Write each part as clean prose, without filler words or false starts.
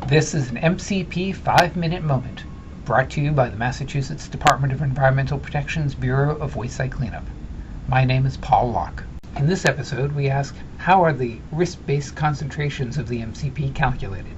This is an MCP 5-minute moment, brought to you by the Massachusetts Department of Environmental Protection's Bureau of Waste Site Cleanup. My name is Paul Locke. In this episode, we ask, how are the risk-based concentrations of the MCP calculated?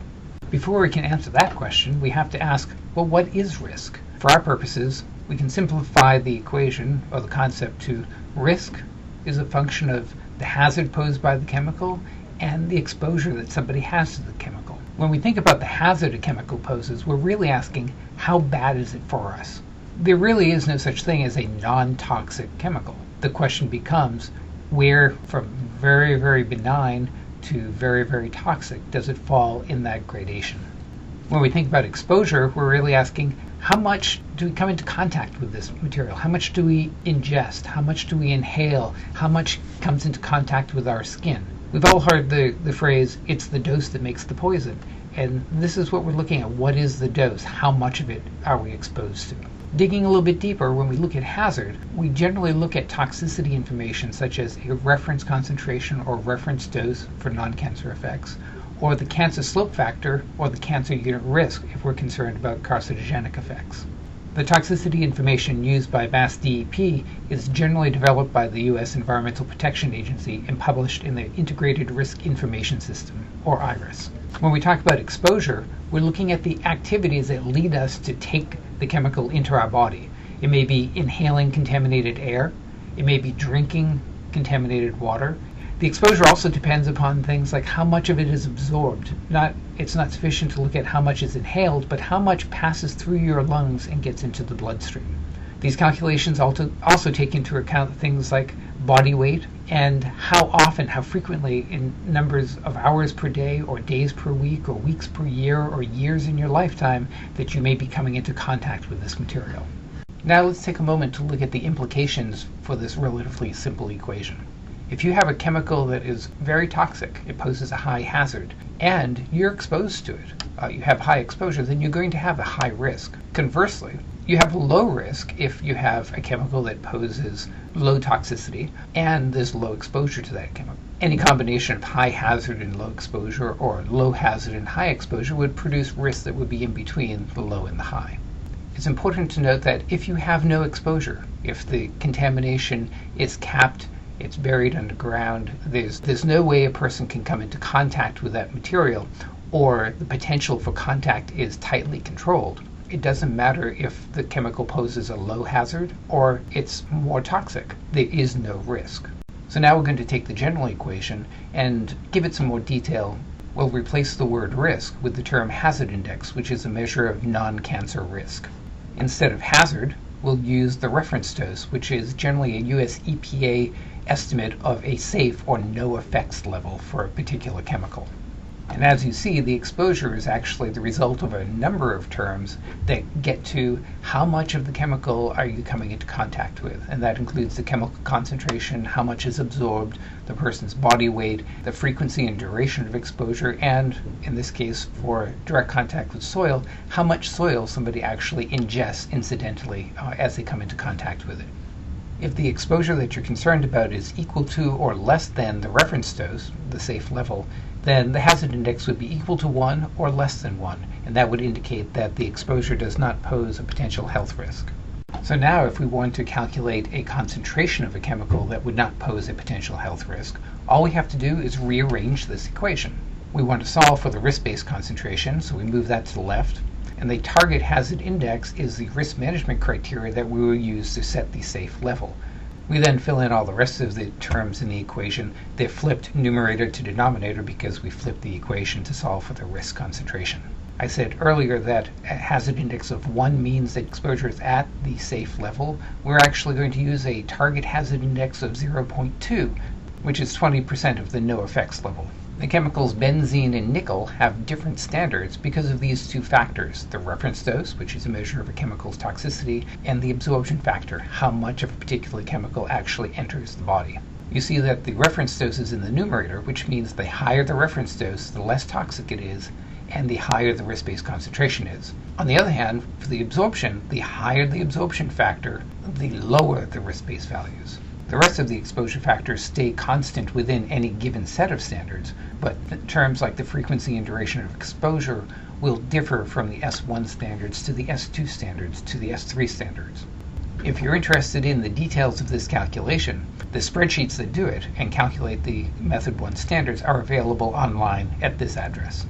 Before we can answer that question, we have to ask, well, what is risk? For our purposes, we can simplify the equation or the concept to risk is a function of the hazard posed by the chemical and the exposure that somebody has to the chemical. When we think about the hazard a chemical poses, we're really asking, how bad is it for us? There really is no such thing as a non-toxic chemical. The question becomes, where from very, very benign to very, very toxic does it fall in that gradation? When we think about exposure, we're really asking, how much do we come into contact with this material? How much do we ingest? How much do we inhale? How much comes into contact with our skin? We've all heard the phrase, it's the dose that makes the poison. And this is what we're looking at. What is the dose? How much of it are we exposed to? Digging a little bit deeper, when we look at hazard, we generally look at toxicity information such as a reference concentration or reference dose for non-cancer effects, or the cancer slope factor or the cancer unit risk if we're concerned about carcinogenic effects. The toxicity information used by MassDEP is generally developed by the U.S. Environmental Protection Agency and published in the Integrated Risk Information System, or IRIS. When we talk about exposure, we're looking at the activities that lead us to take the chemical into our body. It may be inhaling contaminated air. It may be drinking contaminated water. The exposure also depends upon things like how much of it is absorbed. It's not sufficient to look at how much is inhaled, but how much passes through your lungs and gets into the bloodstream. These calculations also take into account things like body weight and how often, how frequently, in numbers of hours per day or days per week or weeks per year or years in your lifetime that you may be coming into contact with this material. Now let's take a moment to look at the implications for this relatively simple equation. If you have a chemical that is very toxic, it poses a high hazard, and you're exposed to it, you have high exposure, then you're going to have a high risk. Conversely, you have a low risk if you have a chemical that poses low toxicity and there's low exposure to that chemical. Any combination of high hazard and low exposure or low hazard and high exposure would produce risks that would be in between the low and the high. It's important to note that if you have no exposure, if the contamination is capped, it's buried underground, there's no way a person can come into contact with that material, or the potential for contact is tightly controlled. It doesn't matter if the chemical poses a low hazard or it's more toxic. There is no risk. So now we're going to take the general equation and give it some more detail. We'll replace the word risk with the term hazard index, which is a measure of non-cancer risk. Instead of hazard, we'll use the reference dose, which is generally a US EPA estimate of a safe or no effects level for a particular chemical. And as you see, the exposure is actually the result of a number of terms that get to how much of the chemical are you coming into contact with. And that includes the chemical concentration, how much is absorbed, the person's body weight, the frequency and duration of exposure, and in this case, for direct contact with soil, how much soil somebody actually ingests incidentally as they come into contact with it. If the exposure that you're concerned about is equal to or less than the reference dose, the safe level, then the hazard index would be equal to 1 or less than 1, and that would indicate that the exposure does not pose a potential health risk. So now if we want to calculate a concentration of a chemical that would not pose a potential health risk, all we have to do is rearrange this equation. We want to solve for the risk-based concentration, so we move that to the left, and the target hazard index is the risk management criteria that we will use to set the safe level. We then fill in all the rest of the terms in the equation. They're flipped numerator to denominator because we flipped the equation to solve for the risk concentration. I said earlier that a hazard index of 1 means that exposure is at the safe level. We're actually going to use a target hazard index of 0.2, which is 20% of the no effects level. The chemicals benzene and nickel have different standards because of these two factors, the reference dose, which is a measure of a chemical's toxicity, and the absorption factor, how much of a particular chemical actually enters the body. You see that the reference dose is in the numerator, which means the higher the reference dose, the less toxic it is, and the higher the risk-based concentration is. On the other hand, for the absorption, the higher the absorption factor, the lower the risk-based values. The rest of the exposure factors stay constant within any given set of standards, but terms like the frequency and duration of exposure will differ from the S1 standards to the S2 standards to the S3 standards. If you're interested in the details of this calculation, the spreadsheets that do it and calculate the Method 1 standards are available online at this address.